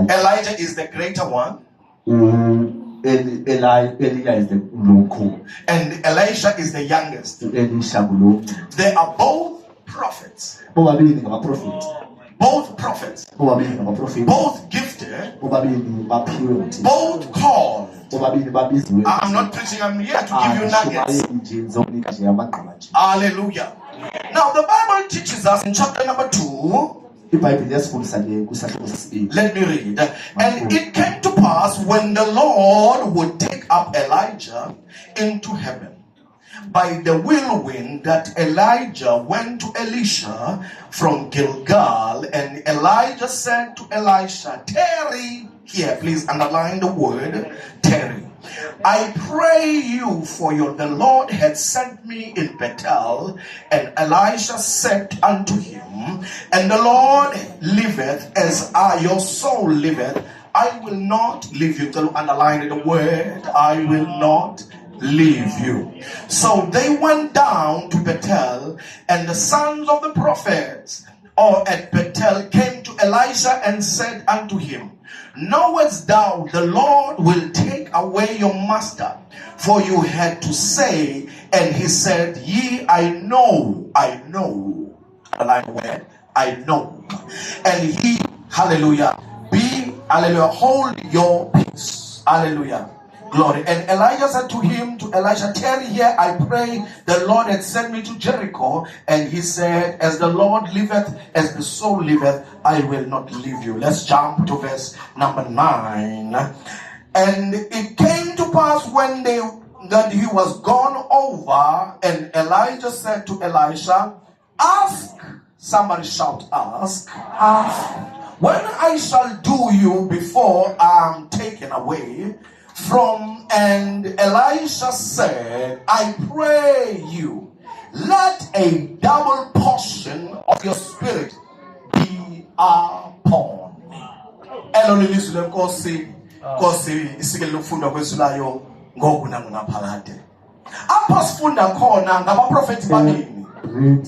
Elijah is the greater one. Elijah is the local. And Elisha is the youngest. They are both prophets. Both prophets. Both gifted. Both called. I'm not preaching, I'm here to give you nuggets. Hallelujah. Now the Bible teaches us in chapter number 2. Let me read. And it came to pass when the Lord would take up Elijah into heaven by the whirlwind that Elijah went to Elisha from Gilgal, and Elijah said to Elisha, tarry here. Please underline the word tarry. I pray you, for the Lord had sent me in Bethel. And Elisha said unto him, and the Lord liveth, as your soul liveth, I will not leave you. To underline the word, I will not leave you. So they went down to Bethel, and the sons of the prophets at Bethel came to Elisha and said unto him, knowest thou the Lord will take away your master? For you had to say. And he said, I know. Underline the word, I know. And he, hallelujah, hold your peace. Hallelujah. Glory. And Elijah said to him, to Elisha, tarry here, I pray. The Lord had sent me to Jericho. And he said, as the Lord liveth, as the soul liveth, I will not leave you. Let's jump to verse number 9. And it came to pass when that he was gone over, and Elijah said to Elisha, ask, somebody shout, ask, when I shall do you before I am taken away from. And Elisha said, I pray you, let a double portion of your spirit be upon me. Read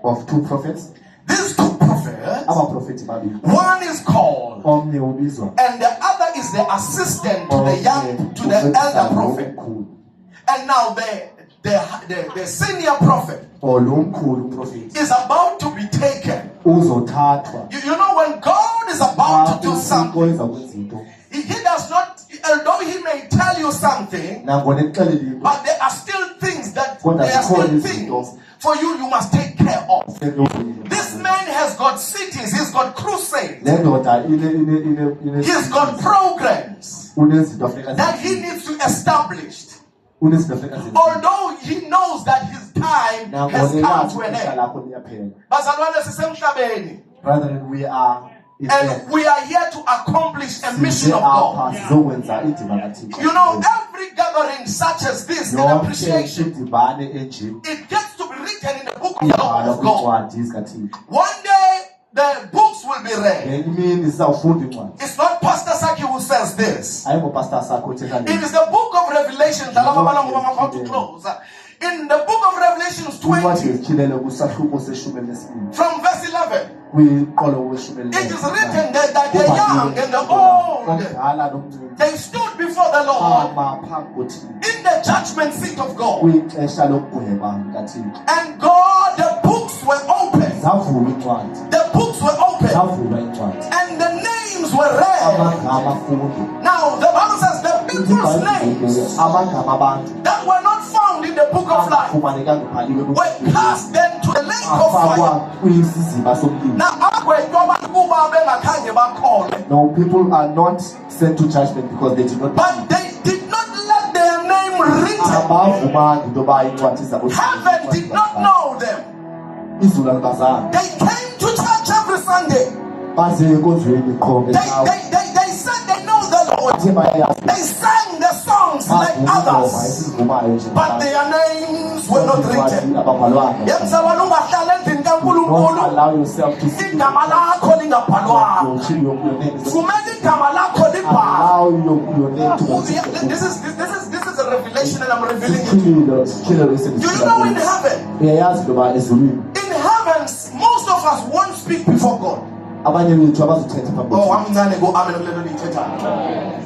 of two prophets. These two prophets, one is called, and the other is the assistant to the elder prophet. And now the senior prophet is about to be taken. You know, when God is about to do something, he does not, although he may tell you something, but there are still things for you must take care of. This man has got cities, he's got crusades, he's got programs that he needs to establish. Although he knows that his time has come to an end. Brethren, we are here to accomplish a mission of God. You know, every gathering such as this, in appreciation, it gets to be written in the book of God. One day, the books will be read. It's not Pastor Saki who says this. It is the book of Revelation. To close. In the book of Revelation 20, from verse 11, it is written that the young and the old, they stood before the Lord in the judgment seat of God. And God, the books were opened. The books were opened. And the names were read. Now, the Bible says the people's names that were not found in the book of life were cast then to the lake of fire. Now, people are not sent to judgment because they did not. But they did not let their name written. Heaven did not know them. They came to church every Sunday. They said they know the Lord. They sang the songs like others, but their names were not written. Don't allow yourself to see. Allow your name to be. This is a revelation, and I'm revealing it. Do you know in heaven? In heaven, most of us won't speak before God. abanye bethu abazothetha phambi Oh, kwethixo. amncane go-amen kulelo liyithethayo.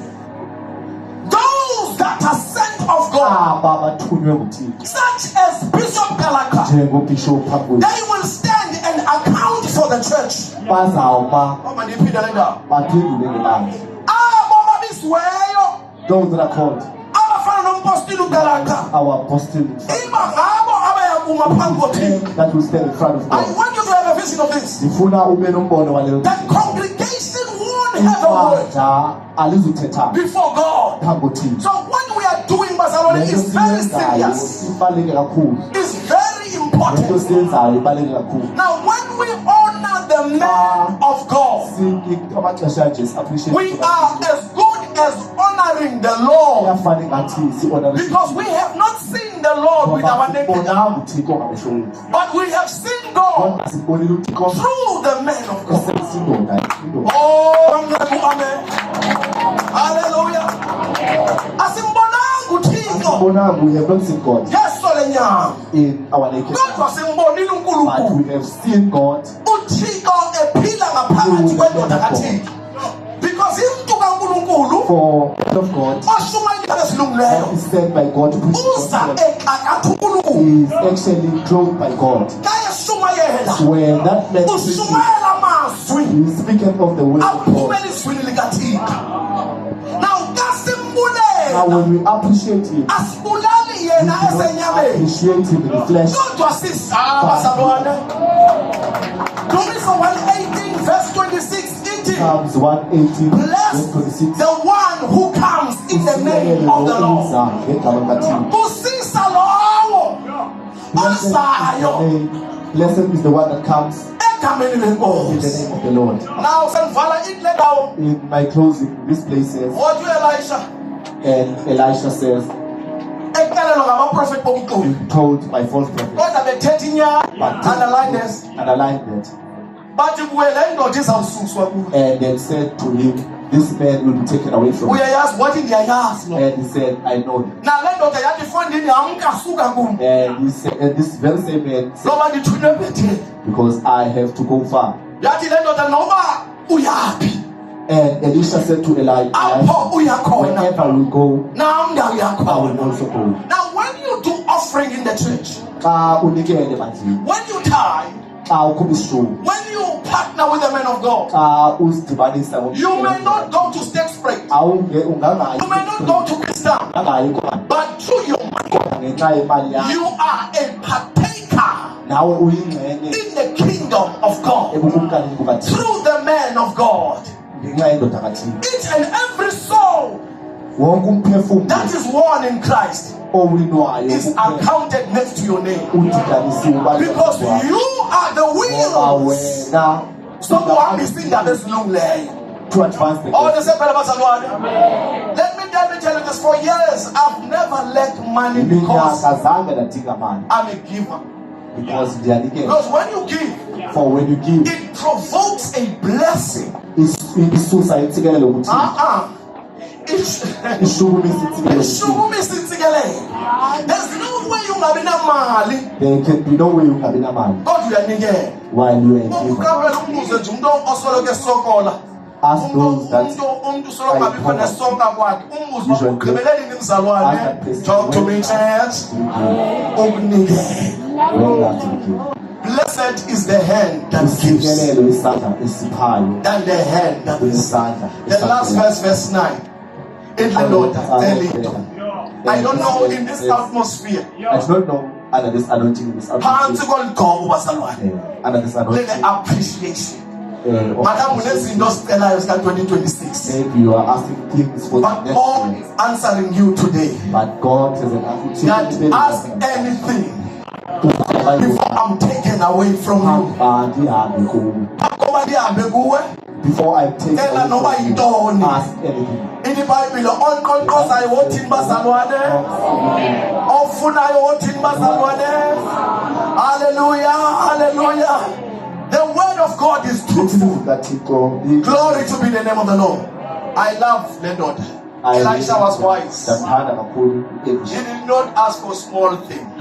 Those that are sent of God, Aba abathunywe nguThixo such as Bishop Galaka, njengobishop phambi kwethu, they will stand and account for the church. bazawuma Oh, mandiphinde le ndaba. baphendule ngebandla. Abo babisiweyo, Those that are called abafana nompostile uGalaka, our apostles iba ngabo abayakuma phambi koThixo. that will stand in front of I God. want you to have a vision of this. Ndifuna ube nombono waleyo That congregation won't have a word ibandla alizuthetha before God. phambi koThixo. So what we are doing, Bazalwane, Lento is very siyenzayo serious. ibaluleke kakhulu. It's very Lento important. siyenzayo ibaluleke kakhulu. Now, when we honor the man of God, Amaxesha nje si-appreciate we are as good as honoring the Lord, iyafana ngathi si-honor because we have not seen the Lord with our naked eyes, sibonanga uThixo ngamehlo wethu. but we have seen God Kodwa sibonile uThixo through the man of God. eseyisindoda. Oh, amen. Hallelujah. Asimbonanga uThixo Sibonanga, we have not seen God ngeso lenyama, in our naked kodwa eyes, simbonile but uNkulunkulu we have seen God uThixo ephila ngaphakathi kwendoda kaThixo, because into kaNkulunkulu for the of God oshumayela esilungileyo that is sent by God to preach the uza gospel exakatha uNkulunkulu. is actually clothed by God. Kayeshumayela When that man preaches, ushumayela amazwi he is speaking of the word of God. aphumela izwini likaThixo. Now Now kasimbulela, when we appreciate him, asibulali we yena do not esenyameni, appreciate him in the flesh. kodwa sisaba salwane. Dumiso 118 verse 26 ithi, Psalms 118 verse bless 26. the one who comes in the name of the Lord. Busisa lowo ozayo Blessed is the one that comes egameni in the lenkosi. name of the Lord. Now sendivala ile ndawo. In my closing, this place says, What will Elisha and Elisha says, ekalelwa ngamaprofeti bokuqulu, being told by false prophets, kodwa bethetha inyani, but underline this, underline that, bathi kuwe le ndoda izawususwa kuwe. and then said to him, this man will be taken away from you. Uyayazi wathi ndiyayazi lo. And he said, I know that. Na le ndoda yathi fondini amka suka kum, And he said, and this very same man said, loba ndithunywe Bethel. because I have to go far. Yathi le ndoda noba uyaphi, And Elisha said to Elijah, apho uyakhona wherever we go, nam ndawo I will yakhona. also go. Now when you do offering in the church, Xa unikele bandleni, when you tithe, xa ukhupha isishumi, when you partner with the man of God, xa uzidibanisa you may not go to state spread, ungangayi you may not go to Christian, ungangayi kwani, but through your money, kodwa ngenxa yemali yakho you are a partaker nawe uyingxenye in the kingdom of God ebukumkanini bukaThixo through the man of God. ngenxa yendoda kaThixo. Each and every soul Wonke umphefumlo that is one in Christ owinwayo is accounted next to your name, udidanisiwe because you are the ngoba wheels. wena Sokuhambisa indaba ezilungileyo. to advance the Oh, gospel. the bazalwane. Let me tell you this, for years I've never lacked money because Iminyaka zange ndadinga mali I'm a giver. because ndiyanikela. Because when you give, For when you give, it provokes a blessing. isusa intsikelelo kuThixo. Ishumisa intsikelelo kuThixo. Ishumisa intsikelelo. There's no way ungabi namali There can be no way ungabi namali kodwa uyanikela. while you are a giver. Ukukabela umbuzo nje umuntu osoloko esokola. Ask those that Umuntu usoloko ngabikho nesonka kwakhe. Umbuzo ugqibelela imizalwane. Talk to me, church. Ukunikela. when that you give. Blessed is the hand that gives Isikelelo isandla esiphayo than the hand that receives. kunesandla The last esaphilayo. verse 9. In the Lord, tell it. I don't know in this atmosphere. I do not know under this anointing, in this Phansi atmosphere, kolugqobo bazalwane. under this Lele anointing, appreciation. of Madam unezinto sicelayo sika 2026. maybe you are asking things for the But next God year, is answering you today. but God says That ask anything before I'm taken away from you. Akoma ndihambe kuwe. before I take Tell noma away from you, yintoni. ask anything. In the Bible, onqonqozayo wothini bazalwane? Ofunayo wothini bazalwane? Hallelujah, hallelujah. The word of God is truthful. Glory to be the name of the Lord. I love the daughter. Elisha was wise. He did not ask for small things.